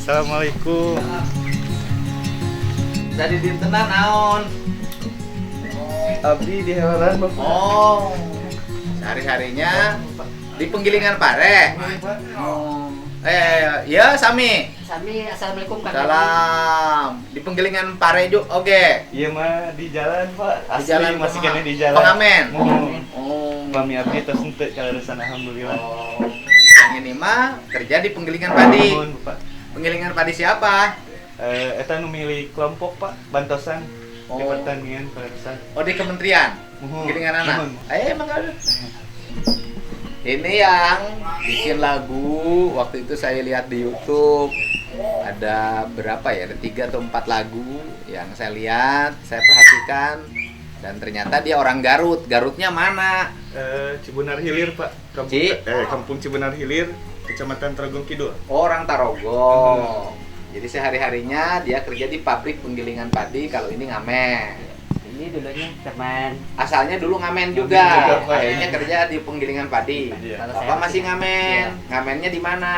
Assalamualaikum. Dari dintenan naon? Abdi di Helaran Bapak. Oh. Sehari-harinya di penggilingan pare. Ya Sami. Sami, assalamualaikum Kang. Salam. Di penggilingan pare juga. Oke. Iya mah di jalan Pak. Di jalan masih kumaha? kena di jalan. Pengamen. Oh. Kami abdi tos henteu kalaresan alhamdulillah. Oh. Yang ini mah kerja di penggilingan padi. Mohon, Pak. Penggilingan padi siapa? Eta nu milih kelompok Pak, bantosan di Oh. pertanian kalaresan. Oh, di kementerian. Mohon. Penggilingan anak. Mohon. Emang ada. Ini yang bikin lagu waktu itu saya lihat di YouTube. Ada berapa ya? Ada 3 atau 4 lagu yang saya lihat, saya perhatikan, dan ternyata dia orang Garut. Garutnya mana? Cibunar Hilir Pak. Kampung Cibunar Hilir, Kecamatan Trogong Kidul. Orang Tarogong. Jadi sehari-harinya dia kerja di pabrik penggilingan padi. Kalau ini ngamen. Ini dulunya teman. Asalnya dulu ngamen Ngamen juga. juga, Pak. Akhirnya kerja di penggilingan padi. Iya. Kalau Bapak saya masih ngamen. Iya. Ngamennya di mana?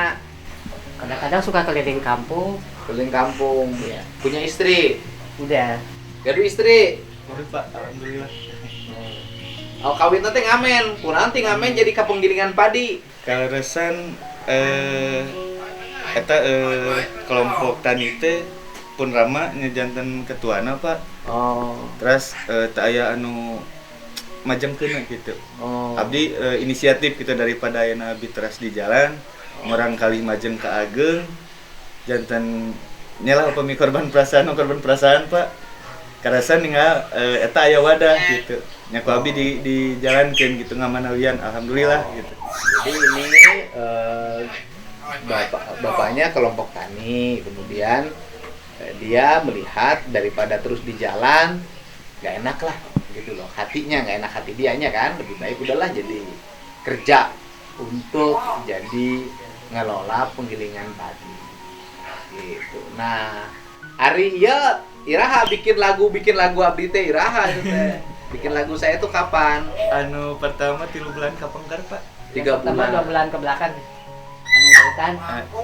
Kadang-kadang suka keliling kampung. Keliling kampung. Iya. Punya istri. Udah. Gaduh istri. Mohon Pak, alhamdulillah. Oh, kawin nanti ngamen. Nanti ngamen jadi ke penggilingan padi. Kalaresan eta kelompok tani teh pun rama ngejanten ketuana Pak. Oh. Terus teu aya anu majengkeun gitu. Oh. Abdi inisiatif kita daripada ayeuna abdi teras di jalan, orang kali majeng ke Ageng, jantan nyalah upami korban perasaan Pak. Karasan ninggal eta aya wadah gitu. Nya ku abdi dijalankeun gitu ngamanawian alhamdulillah gitu. Jadi ini bapaknya kelompok tani, kemudian dia melihat daripada terus di jalan nggak enak lah gitu loh, hatinya nggak enak, hati dianya kan, lebih baik udahlah jadi kerja untuk jadi ngelola penggilingan padi gitu. Nah, Ari ya iraha bikin lagu abdi teh iraha itu teh. Bikin lagu saya itu kapan? Anu pertama 3 bulan kapengker Pak. 3 Pertama 2 bulan. bulan ke belakang. Anu ngarutan.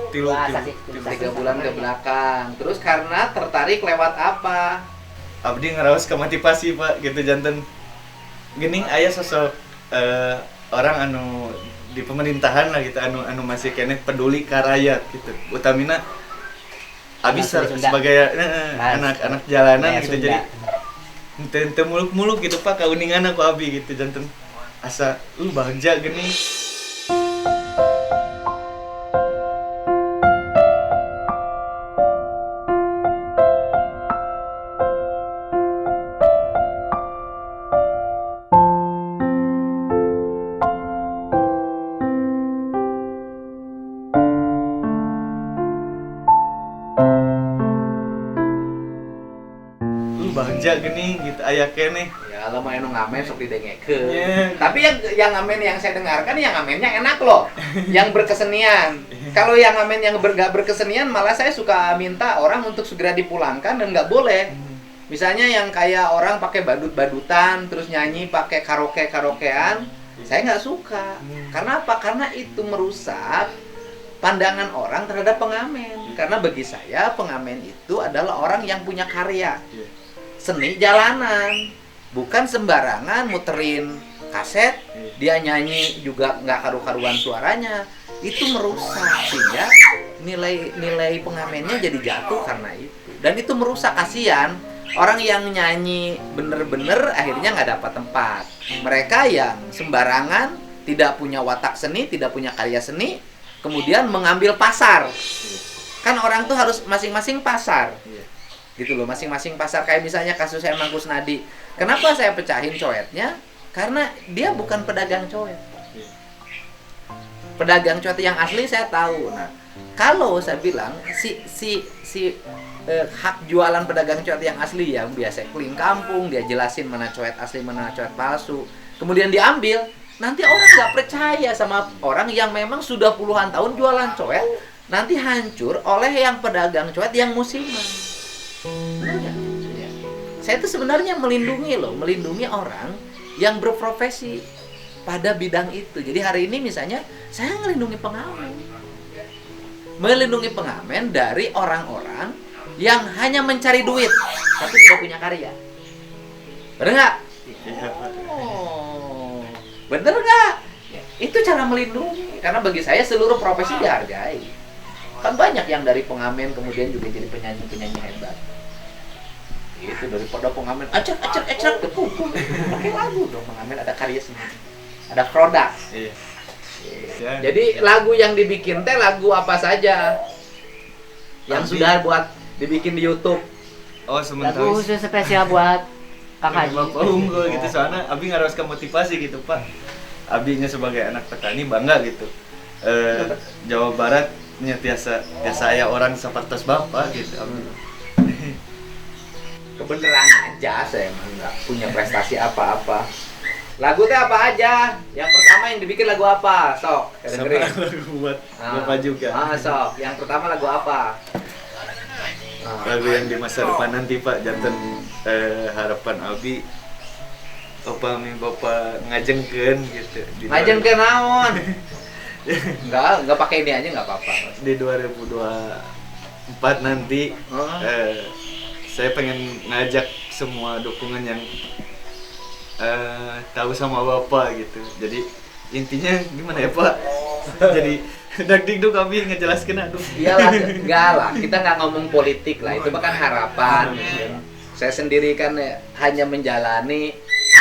Tilu Puasa sih. 3 bulan ke belakang. Terus karena tertarik lewat apa? Abdi ngaraos ke motivasi Pak gitu janten gini aya sosok orang anu di pemerintahan lah gitu anu masih kene peduli ka rakyat gitu utamina abis sebagai anak jalanan gitu jadi ente muluk-muluk gitu Pak kauningan aku abi gitu janten asa bagja gini. Bagja gini gitu aya keneh. Ya kalau mau ngamen sok didengekeun. Yeah. Tapi yang ngamen yang saya dengarkan yang ngamennya enak loh. Yang berkesenian. Kalau yang ngamen yang gak berkesenian malah saya suka minta orang untuk segera dipulangkan dan nggak boleh. Misalnya yang kayak orang pakai badut-badutan terus nyanyi pakai karaoke-karaokean, saya nggak suka. Karena apa? Karena itu merusak pandangan orang terhadap pengamen. Karena bagi saya pengamen itu adalah orang yang punya karya. Seni jalanan, bukan sembarangan muterin kaset, dia nyanyi juga nggak karu-karuan suaranya, itu merusak sehingga nilai pengamennya jadi jatuh karena itu, dan itu merusak, kasihan orang yang nyanyi bener-bener akhirnya nggak dapat tempat. Mereka yang sembarangan, tidak punya watak seni, tidak punya karya seni, kemudian mengambil pasar. Kan orang tuh harus masing-masing pasar. Gitu loh, masing-masing pasar. Kayak misalnya kasus saya Mang Kusnadi. Kenapa saya pecahin coetnya? Karena dia bukan pedagang coet. Pedagang coet yang asli saya tahu. Nah, kalau saya bilang hak jualan pedagang coet yang asli yang biasa keliling kampung, dia jelasin mana coet asli, mana coet palsu, kemudian diambil, nanti orang nggak percaya sama orang yang memang sudah puluhan tahun jualan coet, nanti hancur oleh yang pedagang coet yang musiman. Benar nggak? Ya. Saya itu sebenarnya melindungi orang yang berprofesi pada bidang itu. Jadi hari ini misalnya saya ngelindungi pengamen. melindungi pengamen dari orang-orang yang hanya mencari duit tapi tidak punya karya. Bener nggak? Iya, Pak. Oh, bener nggak? Itu cara melindungi. Karena bagi saya seluruh profesi dihargai. Kan banyak yang dari pengamen kemudian juga jadi penyanyi-penyanyi hebat. Itu daripada pengamen acak tepuk pakai lagu dong, pengamen ada karya sendiri, ada produk. Iya. Ya. Jadi lagu yang dibikin teh lagu apa saja yang Abi. sudah buat dibikin di YouTube. Oh, Lagu sementara khusus spesial buat Kak Haji. Bapak unggul gitu, soalnya Abi ngaroskan motivasi gitu, Pak. Abinya sebagai anak petani bangga gitu. Jawa Barat nya tiasa aya orang seperti Bapak gitu. Abi. Kebenaran aja, saya emang nggak punya prestasi apa-apa. Lagu teh apa aja? Yang pertama yang dibikin lagu apa? Sok, Sama dengerin. lagu buat Bapak juga. Sok. Yang pertama lagu apa? Lagu yang di masa depan nanti, Pak, janten harapan Abi Bapak ngajengkeun gitu. Ngajeng ke naon? Enggak pakai ini aja nggak apa-apa. Di 2024 nanti saya pengen ngajak semua dukungan yang tahu sama Bapak gitu. Jadi intinya gimana ya, Pak? Jadi dak-dikduk Abi ngejelaskeun aduh. Iyalah, enggak lah. Kita nggak ngomong politik lah. Itu kan harapan. Saya sendiri kan hanya menjalani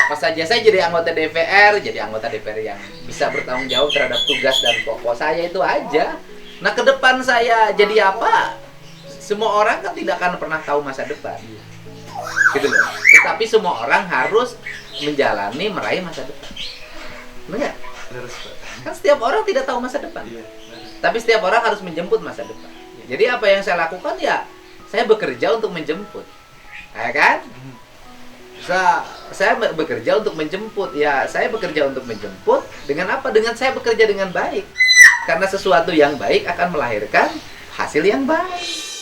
apa saja. Saya jadi anggota DPR yang bisa bertanggung jawab terhadap tugas dan pokok saya, itu aja. Nah, ke depan saya jadi apa? Semua orang kan tidak akan pernah tahu masa depan. Gitu loh. Tetapi semua orang harus menjalani meraih masa depan. Benar? Terus, Pak. Kan setiap orang tidak tahu masa depan. Iya. Tapi setiap orang harus menjemput masa depan. Jadi apa yang saya lakukan ya, saya bekerja untuk menjemput. Ya kan? Saya bekerja untuk menjemput. Ya, saya bekerja untuk menjemput dengan apa? Dengan saya bekerja dengan baik. Karena sesuatu yang baik akan melahirkan hasil yang baik.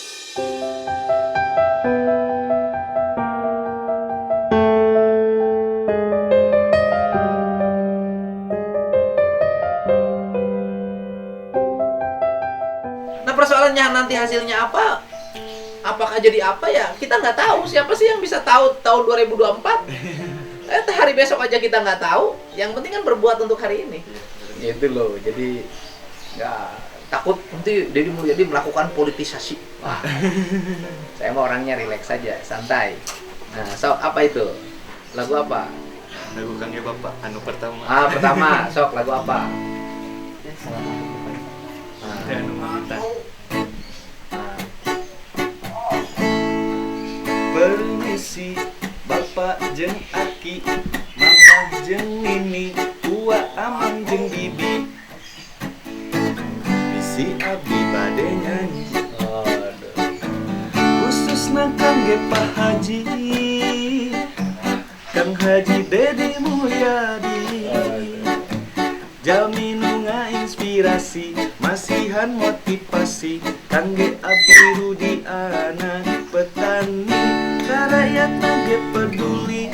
Nah, persoalannya nanti hasilnya apa? Apakah jadi apa ya? Kita nggak tahu. Siapa sih yang bisa tahu tahun 2024? Hari besok aja kita nggak tahu. Yang penting kan berbuat untuk hari ini. Itu loh. Jadi nggak takut nanti Deddy Mulyadi melakukan politisasi. Wah, saya mau orangnya rileks saja, santai. Nah, sok apa itu? Lagu apa? Lagu Kang Bapak anu pertama. Pertama, sok lagu apa? Ya, salah satu Bapak. Teh anu mamita. Permisi Bapak jeung Aki, Mamah jeung Nini, Ua Amang jeung Bibi. Bisi Abi bade nyanyi khususna kangge Pak Haji, Kang Haji Deddy Mulyadi. Jalmi nu ngainspirasi, masihan motivasi, kangge abdi Rudi anak petani, karayat nage peduli,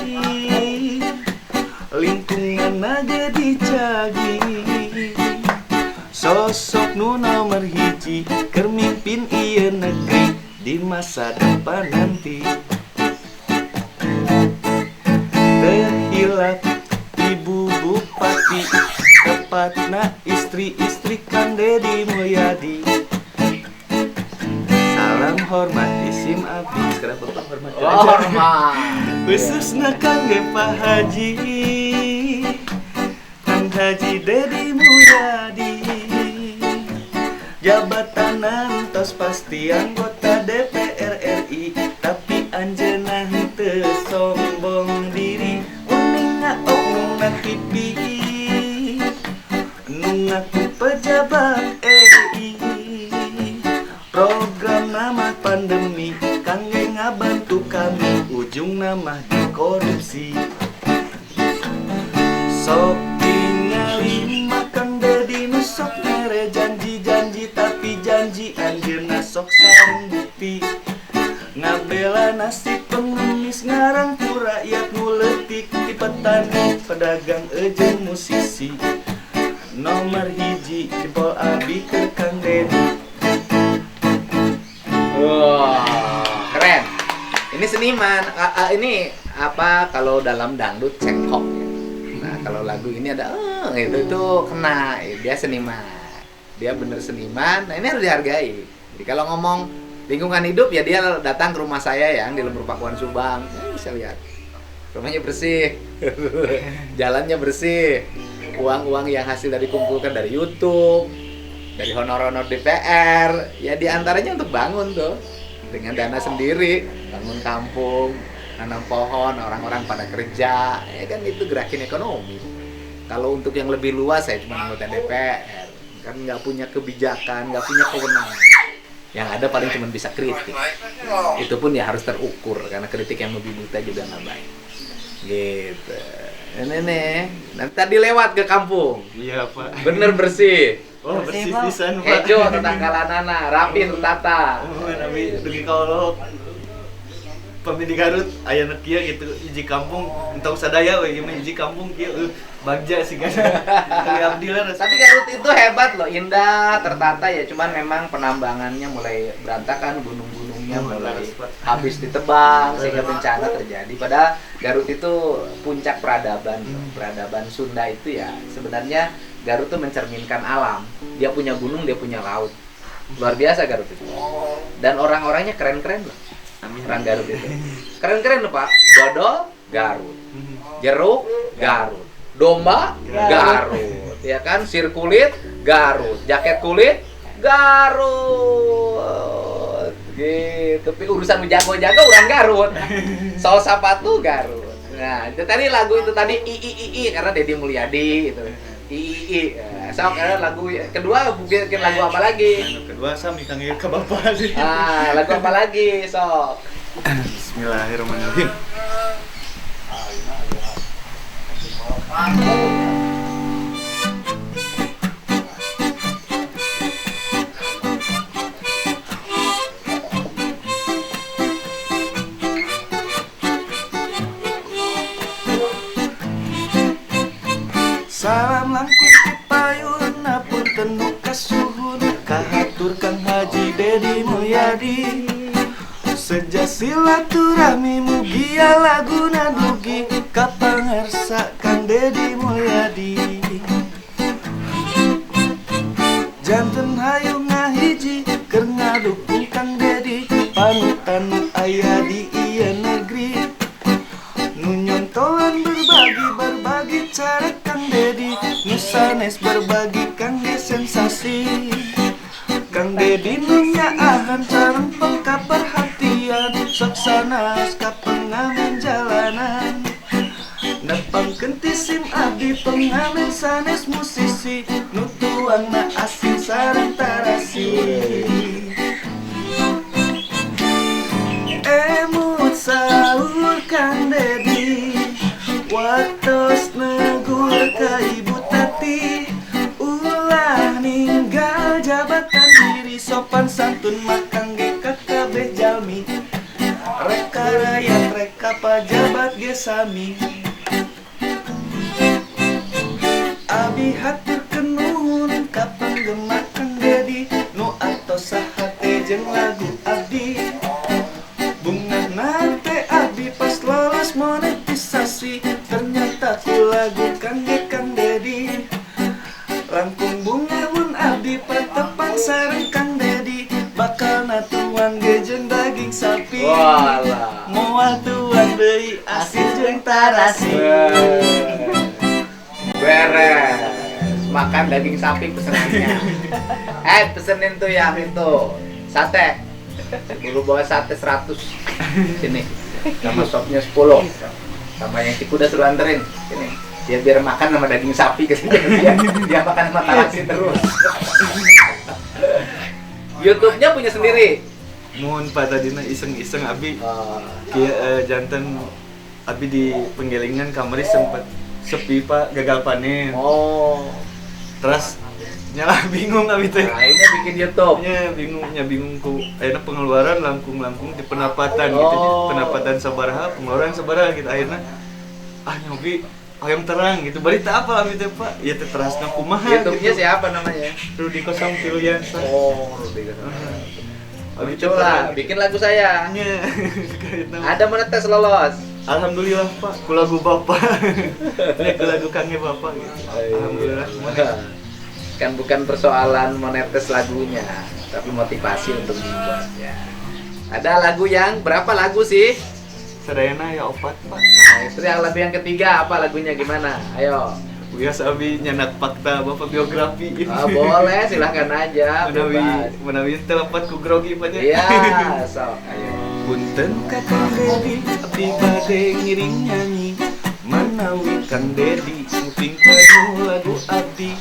lingkungan nage dicagi. Sosok nu nomor hiji, keur mimpin ieu negeri di masa depan nanti. Terhilap Ibu Bupati, tepatna istri-istri Kang Deddy Mulyadi. Salam hormat isim abdi. Sekarang Bapak hormat aja. Hormat. Khususna Kangge Pak Haji, Kang Haji Deddy Mulyadi. Jabatan tos pasti anggota DPR RI, tapi anjeunna teu sombong diri. Uning oknum TV nu ngaku pejabat RI. Program nama pandemi kangge ngabantu kami, ujung nama dikorupsi. Sok tingali makan Deddy nu sok mere janji-janji, tapi janji anjeunna sok sareng bukti. Ngabela nasib pengemis ngarang ku rakyat nguletik, di petani pedagang jeung musisi. Nomor hiji jempol abi ke Kang Deddy. seniman. Ini apa kalau dalam dangdut cengkok ya. Nah, kalau lagu ini ada itu kena. Dia seniman. Dia bener seniman. Nah, ini harus dihargai. Jadi kalau ngomong lingkungan hidup ya dia datang ke rumah saya yang di Lembur Pakuan Subang. Bisa lihat. Rumahnya bersih. Jalannya bersih. Uang-uang yang hasil dari kumpulkan dari YouTube, dari honor-honor DPR, ya diantaranya untuk bangun tuh dengan dana sendiri, bangun kampung, nanam pohon, orang-orang pada kerja, ya kan itu gerakin ekonomi. Kalau untuk yang lebih luas saya cuma anggota DPR, kan nggak punya kebijakan, nggak punya kewenangan. Yang ada paling cuma bisa kritik. Itu pun ya harus terukur karena kritik yang lebih buta juga nggak baik. Gitu. Ini nih, nanti tadi lewat ke kampung. Iya, Pak. Bener bersih. Oh, bersih pisan, Pak. Hejo tetanggalanana, rapi tertata. Oh, tapi dugi kalau pemilih Garut aya nu kieu gitu hiji kampung entong sadaya we ieu hiji kampung kieu bagja sih kan. Kali abdi lah. Tapi Garut itu hebat loh, indah, tertata ya, cuman memang penambangannya mulai berantakan, gunung-gunungnya mulai habis ditebang sehingga bencana terjadi. Padahal Garut itu puncak peradaban, peradaban Sunda itu ya. Sebenarnya Garut itu mencerminkan alam. Dia punya gunung, dia punya laut. Luar biasa Garut itu. Dan orang-orangnya keren-keren loh. Orang Garut itu. Keren-keren loh, Pak. Dodol, Garut. Jeruk, Garut. Domba, Garut. Ya kan? Sir kulit, Garut. Jaket kulit, Garut. Gitu. Tapi urusan jago-jago orang Garut. Sol sepatu Garut. Nah, itu tadi lagu itu tadi I karena Deddy Mulyadi gitu. I. Sok lagu kedua bikin lagu apa lagi? Kedua sami kang ieu ka Bapak sih. Lagu apa lagi? Sok. Bismillahirrahmanirrahim. Salam langkung payuna punten nu kasuhun kahatur Kang Haji Deddy Mulyadi. Sejak silaturahmi mugia laguna dugi ka pangarsa Kang Deddy Mulyadi. Janten hayu ngahiji keur ngadukung Kang Deddy panutan nu aya di ieu negeri. Nu nyontohan berbagi cara Kang Deddy, nu sanes berbagi kangge sensasi. Kang Deddy nu nyaahan sareng peka perhatian, sok sanas ka pengamen jalanan. Nepangkeun ti sim abdi pengamen sanes musisi, nu tuangna asin sareng tarasi. Emut saur Kang Deddy, watos negur ka Ibu Tati, ulah ninggal jabatan diri sopan santun makang ge kakabeh jalmi, reka rakyat reka pajabat ge sami. Abi haturkeun nuhun ka panggema Kang Deddy, nu atos sahate jeung lagu abdi. Bunga nate abdi pas lolos monetisasi, ternyata ku lagu kangge Kang Deddy. Langkung bunga mun abdi patepang sareng Kang Deddy, bakal natuan ge jeung daging sapi. Walah. Moal tuan deui asin jeung tarasi. Beres. Makan daging sapi pesenannya. Pesenin tuh yang itu sate. Dulu bawa sate 100. Sini. Sama sopnya 10. Sama yang Cikuda suruh anterin. Sini. Dia biar makan sama daging sapi kesini. Dia makan sama tarasi terus. YouTube-nya punya sendiri. Mun pada dina iseng-iseng abi kieu janten abi di penggelingan kamari sempet sepi Pak, gagal panen. Terus nyalah bingung abi teh. Akhirnya bikin YouTube. Bingung ku ayeuna pengeluaran langkung-langkung di pendapatan gitu. Pendapatan sabaraha, pengeluaran sabaraha gitu akhirnya nyobi ayam terang gitu. Bari teu apa abi teh Pak. Ya teh terasna kumaha YouTube-nya gitu. siapa namanya? Rudi Kosong Piluyansa. Rudi Kosong. Muncullah, bikin lagu saya. Nya. Ada menetes lolos. Alhamdulillah Pak, ku lagu Bapak. Ku lagu kange Bapak gitu. Alhamdulillah. Kan bukan persoalan menetes lagunya, tapi motivasi untuk membuatnya. Ada lagu yang berapa lagu sih? Sadayana ya opat Pak. Nah, itu yang lagu yang ketiga, apa lagunya gimana? Ayo. Bias abi nyanak fakta Bapak biografi. Boleh, silahkan aja. Bebas. Menawi telepat ku grogi Pak. Iya, sok. Ayo. Punten Kakang Dedi, abdi bade ngiring nyanyi. Manawi Kang Dedi, nguping kadu lagu abdi.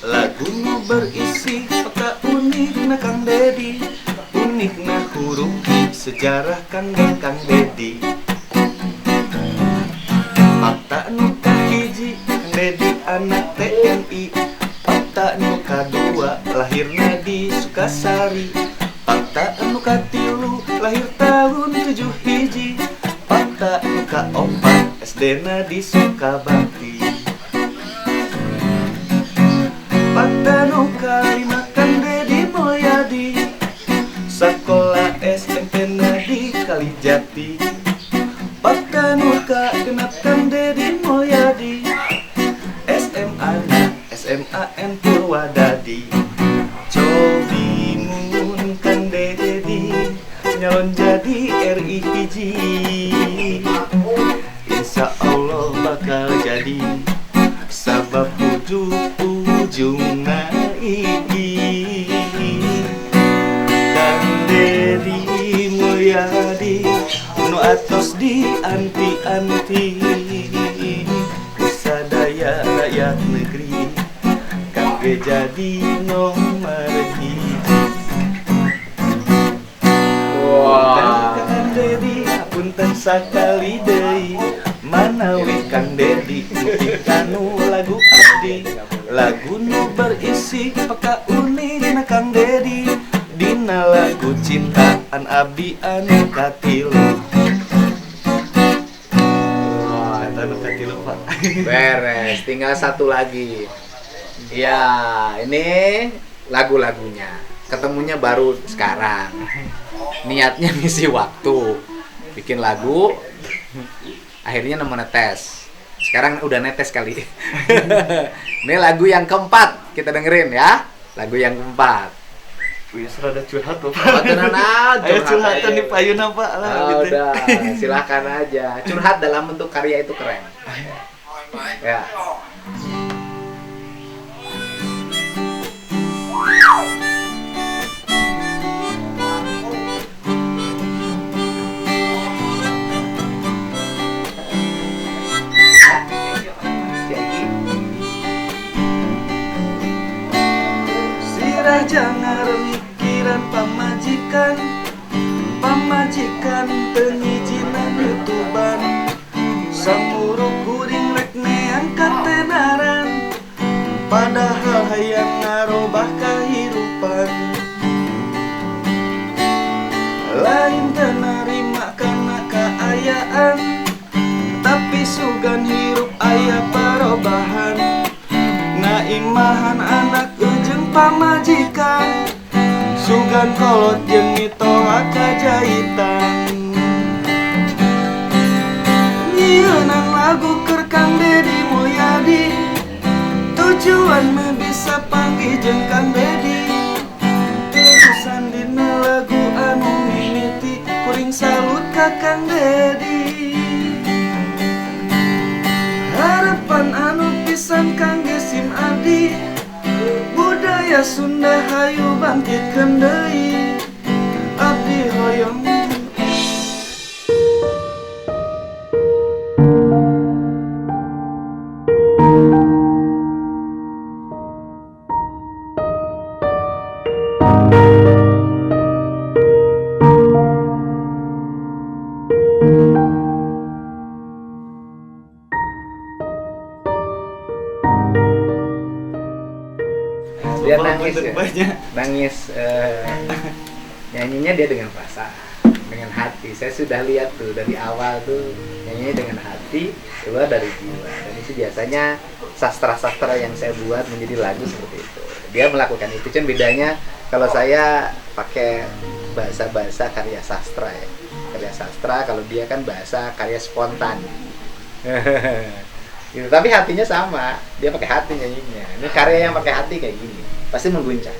Lagu nu berisi fakta unik na Kang Dedi. Unik na huruf I, sejarah Kang Dedi. Fakta nu kahiji, Kang Dedi anak TNI. Fakta nu kadua, lahirna di Sukasari. Fakta nu katilu, lahir tahun 7 hiji. Fakta nu kaopat, SD-na di Sukabakti. Fakta nu kalima Kang Dedi Mulyadi. Sakola SMP-na di Kalijati. Fakta nu kagenep Kang Dedi Mulyadi. SMA-na SMAN Purwadadi. Cobi mun Kang Dedi nyalon jadi RI hiji. Insya Allah bakal jadi sabab ujung-ujungna iki. Kang Dedi Mulyadi nu atos di anti-anti. Sadaya rakyat negeri kangge jadi nomor hiji. Wah. Kang Dedi punten sakali deui manawi Kang Dedi mugi kanu lagu abdi. Lagu nu berisi peka unik na Kang Dedi. Dina lagu cintaan abdi anu katilu. Wah, anu katilu Pak. Beres, tinggal satu lagi. Ya, ini lagu-lagunya. Ketemunya baru sekarang. Niatnya ngisi waktu. Bikin lagu, akhirnya nemu netes. Sekarang udah netes kali. Ini lagu yang keempat, kita dengerin ya. Lagu yang keempat. Wih, rada curhat Pak. Tenan aja. Ayo curhatan di payuna Pak lah gitu. Udah, silakan aja. Curhat dalam bentuk karya itu keren. Ya. Raja ngaremikiran pamajikan. Pamajikan pengijinan youtuban. Samuruk kuring rek neangkat tenaran. Padahal hayang ngarobah kahirupan. Lain tenarima karena keayaan, tapi sugan hirup aya parobahan. Naimahan anak ujung pamajikan. Sugan kolot jeung mitoa kajahitan. Nyieunang lagu keur Kang Dedi Mulyadi. Tujuan mah bisa panggih jeung Kang Dedi. Terusan dina lagu anu mimiti kuring salut ka Kang Dedi. Harapan anu pisan kangge sim abdi. Budaya Sunda hayu bangkitkeun deui. Abdi hoyong. Dia nangis ya? Banyak. Nangis nyanyinya dia dengan perasaan, dengan hati. Saya sudah lihat tuh dari awal tuh nyanyinya dengan hati, keluar dari jiwa. Dan itu biasanya sastra-sastra yang saya buat menjadi lagu seperti itu. Dia melakukan itu, cuman bedanya kalau saya pakai bahasa karya sastra ya. Karya sastra, kalau dia kan bahasa karya spontan. Gitu. Tapi hatinya sama, dia pakai hati nyanyinya. Ini karya yang pakai hati kayak gini, pasti mengguncang.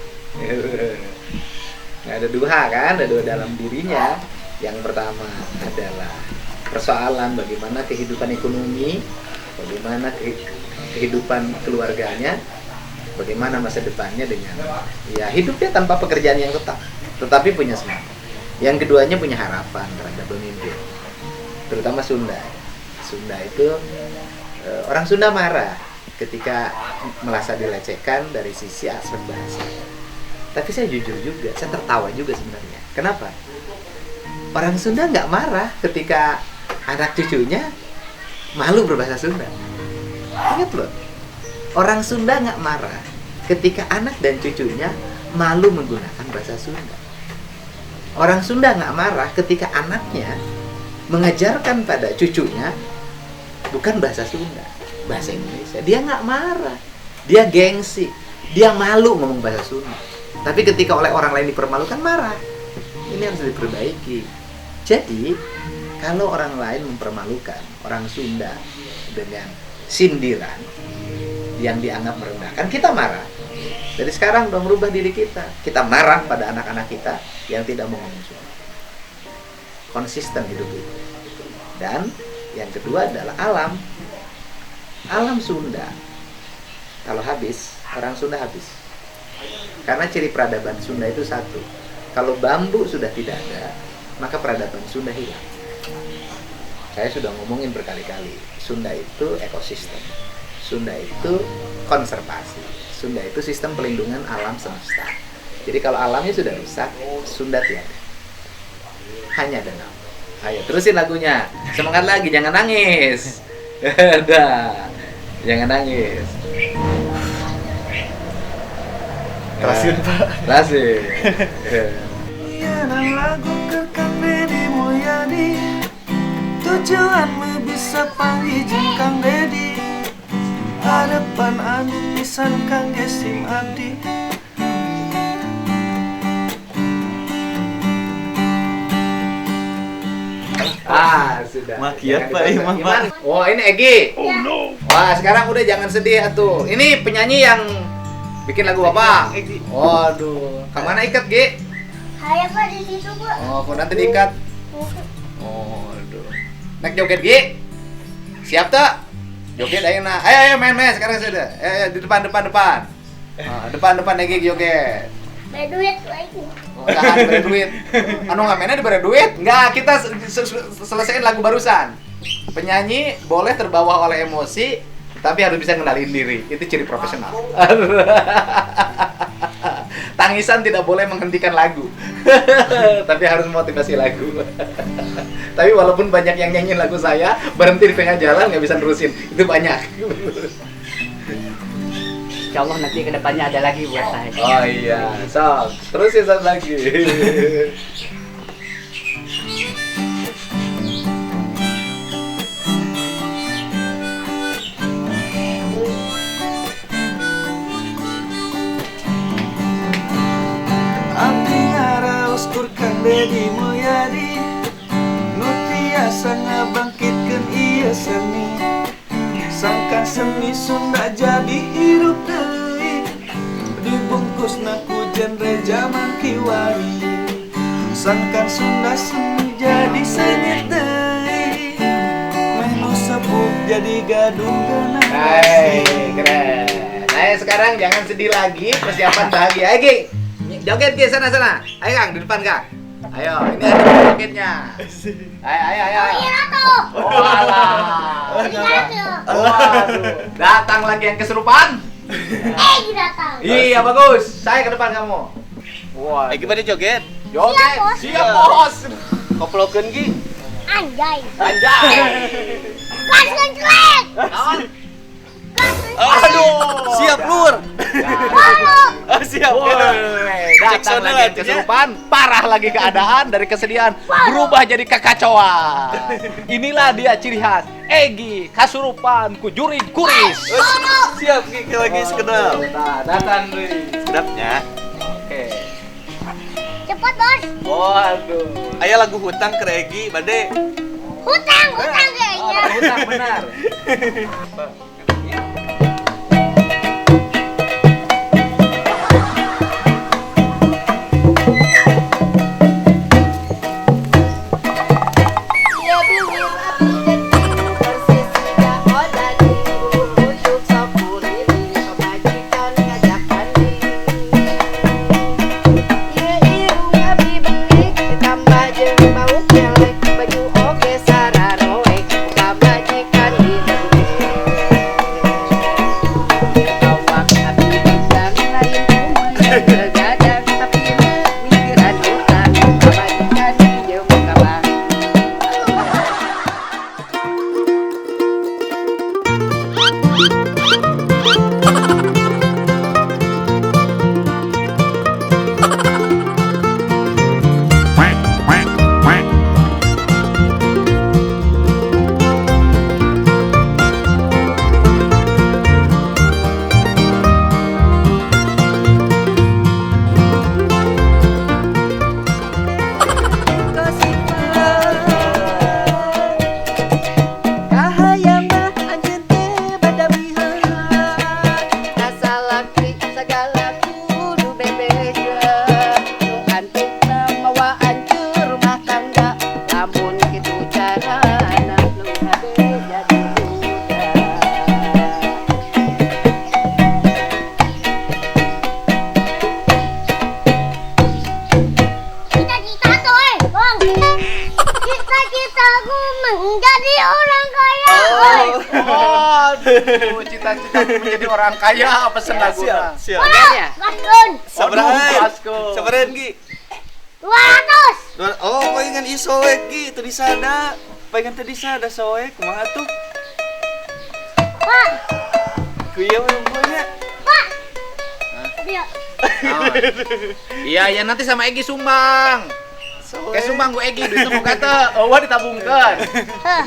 Nah, ada dua kan, ada dua dalam dirinya. Yang pertama adalah persoalan bagaimana kehidupan ekonomi, bagaimana kehidupan keluarganya, bagaimana masa depannya dengan ya hidupnya tanpa pekerjaan yang tetap, tetapi punya semangat. Yang keduanya punya harapan terhadap pemimpin, terutama Sunda. Sunda itu orang Sunda marah ketika merasa dilecehkan dari sisi aspek bahasa. Tapi saya jujur juga, saya tertawa juga sebenarnya. Kenapa? Orang Sunda nggak marah ketika anak cucunya malu berbahasa Sunda. Ingat loh, orang Sunda nggak marah ketika anak dan cucunya malu menggunakan bahasa Sunda. Orang Sunda nggak marah ketika anaknya mengajarkan pada cucunya bukan bahasa Sunda, bahasa Indonesia. Dia nggak marah, dia gengsi, dia malu ngomong bahasa Sunda. Tapi ketika oleh orang lain dipermalukan, marah. Ini harus diperbaiki. Jadi, kalau orang lain mempermalukan orang Sunda dengan sindiran yang dianggap merendahkan, kita marah. Jadi sekarang dong merubah diri kita. Kita marah pada anak-anak kita yang tidak mau ngomong Sunda. Konsisten hidup itu. Dan yang kedua adalah alam. Alam Sunda. Kalau habis, orang Sunda habis. Karena ciri peradaban Sunda itu satu. Kalau bambu sudah tidak ada, maka peradaban Sunda hilang. Saya sudah ngomongin berkali-kali, Sunda itu ekosistem. Sunda itu konservasi. Sunda itu sistem pelindungan alam semesta. Jadi kalau alamnya sudah rusak, Sunda tiada. Hanya ada nama. Ayo terusin lagunya. Semangat lagi, jangan nangis. Dah. Jangan nangis. Terasin Pak. Terasin. Yang lagu kekan Dedi Mulyadi, tujuanmu bisa panggil Kang Dedi. Hadapan anu pisan Kang Gesim Abdi. Sudah. Makiat, Jangan Pak dipaksa. Iman, Pak. Oh, ini Egi. Oh no. Wah, sekarang udah jangan sedih atuh. Ini penyanyi yang bikin lagu apa? Egi. Waduh. Kemana ikat, Gi? Saya Pak di situ Pak. Oh, kok nanti diikat. Oh, aduh. Naik joget, Gi. Siap tak? Joget ayo nah. Ayo main sekarang sudah. Ayo di depan. Depan Egi joget. Beli duit lagi. Oh, tahan diberi duit. Anu ngamennya diberi duit? Enggak, kita selesaiin lagu barusan. Penyanyi boleh terbawa oleh emosi, tapi harus bisa ngendaliin diri. Itu ciri profesional. Tangisan tidak boleh menghentikan lagu. Tapi harus motivasi lagu. Tapi walaupun banyak yang nyanyiin lagu saya, berhenti di tengah jalan nggak bisa nerusin. Itu banyak. Insya Allah nanti kedepannya ada lagi buat saya. Oh iya, sok. Terusin satu lagi. Abdi ngaraos tur Kang Dedi Mulyadi, nu tiasa ngabangkitkeun ieu seni. Sangkan seni Sunda jadi hirup deui, dibungkusna ku genre zaman kiwari. Sangkan Sunda seni jadi senyit deui, meh nu sepuh jadi gadung geunah. Hai, keren. Nah, sekarang jangan sedih lagi, persiapan bahagia. Ayo, Gi. Joget Gi sana. Ayo, Kang, di depan, Kang. Ayo, ini ada jogetnya. Ayo. Oh, alah. Waduh. Datang lagi yang kesurupan. Datang. Iya, bagus. Saya ke depan kamu. Wah. Egi pada joget. Joget. Bos. Siap, Bos. Koplokeun Gi. Anjay. Anjay. Gas ngejelek. Naon? Aduh. Siap lur. Siap. Woi, Cek datang sono lagi yang atunya. kesurupan, parah lagi keadaan dari kesedihan berubah jadi kekacauan. Inilah dia ciri khas Egi kasurupan ku juri kuris. Siap Gi lagi sekedap. Nah, datang Dwi. Sekedapnya. Oke. Cepat, Bos. Waduh. Aya lagu hutang ke Egi bade. Hutang kayaknya. Hutang benar. Cita-citaku menjadi orang kaya. Aduh, cita-citaku menjadi orang kaya apa senaguna? Siap. Harganya? Gaskun. Sabarahan Gi. 200. Oh, pengen isoek Gi, teu disada. Pengen teu disada soek kumaha tuh? Pak, Kuieu nya. Pak. Dia. Iya, ya nanti sama Egi sumbang. Kayak sumbang gue Egi, duitnya mau kata, oh ditabungkan.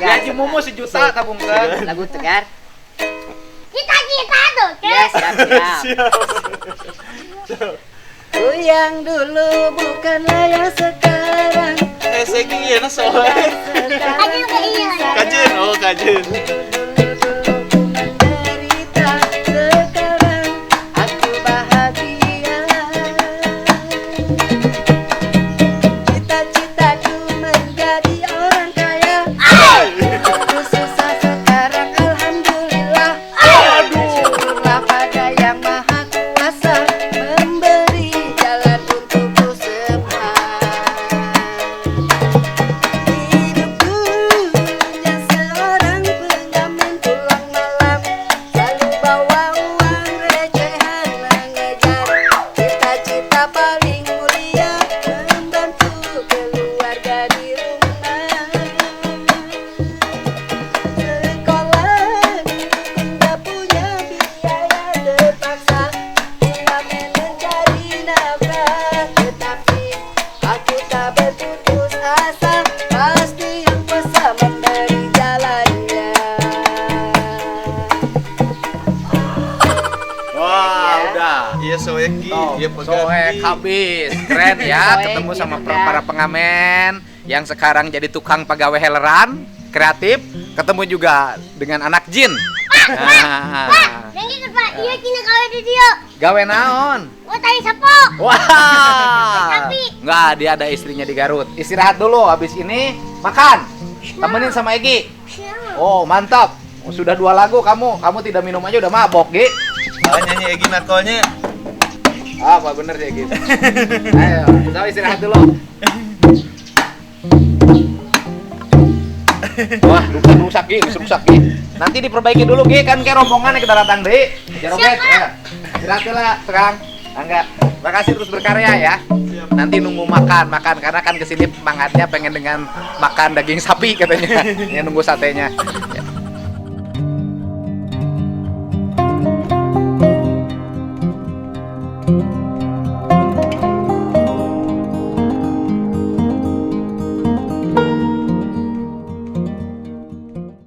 Gaji Mumu 1 juta tabungkan. Lagu tegar. Cita-cita tuh, Ya, Kek. siap. Ku yang dulu bukanlah yang sekarang. Segi ieu na soek. Kajian ke iya. Kajen, oh kajen. Dulu menderita, sekarang aku bahagia. Cita-citaku menjadi orang kaya. Aku susah sekarang, alhamdulillah. Syukurlah pada yang maha kuasa memberi jalan untukku semua. Hidupku yang seorang pengamen pulang malam, selalu bawa uang recehan mengejar cita-cita paling mulia, membantu keluarga di rumah. Sekolah tidak punya biaya terpaksa, pengamen mencari nafkah, tetapi aku tak berputus asa, pasti yang kuasa memberi jalannya. Wah, udah. Iya soek Gi, iya pegang Soek Gi. habis. Keren ya, Soek ketemu sama juga. para pengamen yang sekarang jadi tukang pegawai heleran, kreatif, ketemu juga dengan anak jin. Nah, Yang ikut Pak, iya cina kawin di dia. gawe naon? Oh, tadi sapo. Wah, Tapi. nggak, dia ada istrinya di Garut. Istirahat dulu, habis ini makan. Temenin sama Egi. Oh, mantap. Oh, sudah 2 lagu kamu tidak minum aja udah mabok, Gi. Ah, nyanyi Egi nakolnya. Apa bener ya gitu. Ayo, kita istirahat dulu. Wah, rusak Gi, rusak Gi. Nanti diperbaiki dulu Gi, kan kayak rombongan yang kita datang deh. Jaroget, ya. Istirahat dulu lah sekarang. Angga, makasih terus berkarya ya. Nanti nunggu makan karena kan kesini semangatnya pengen dengan makan daging sapi katanya. Ya nunggu satenya. Ya.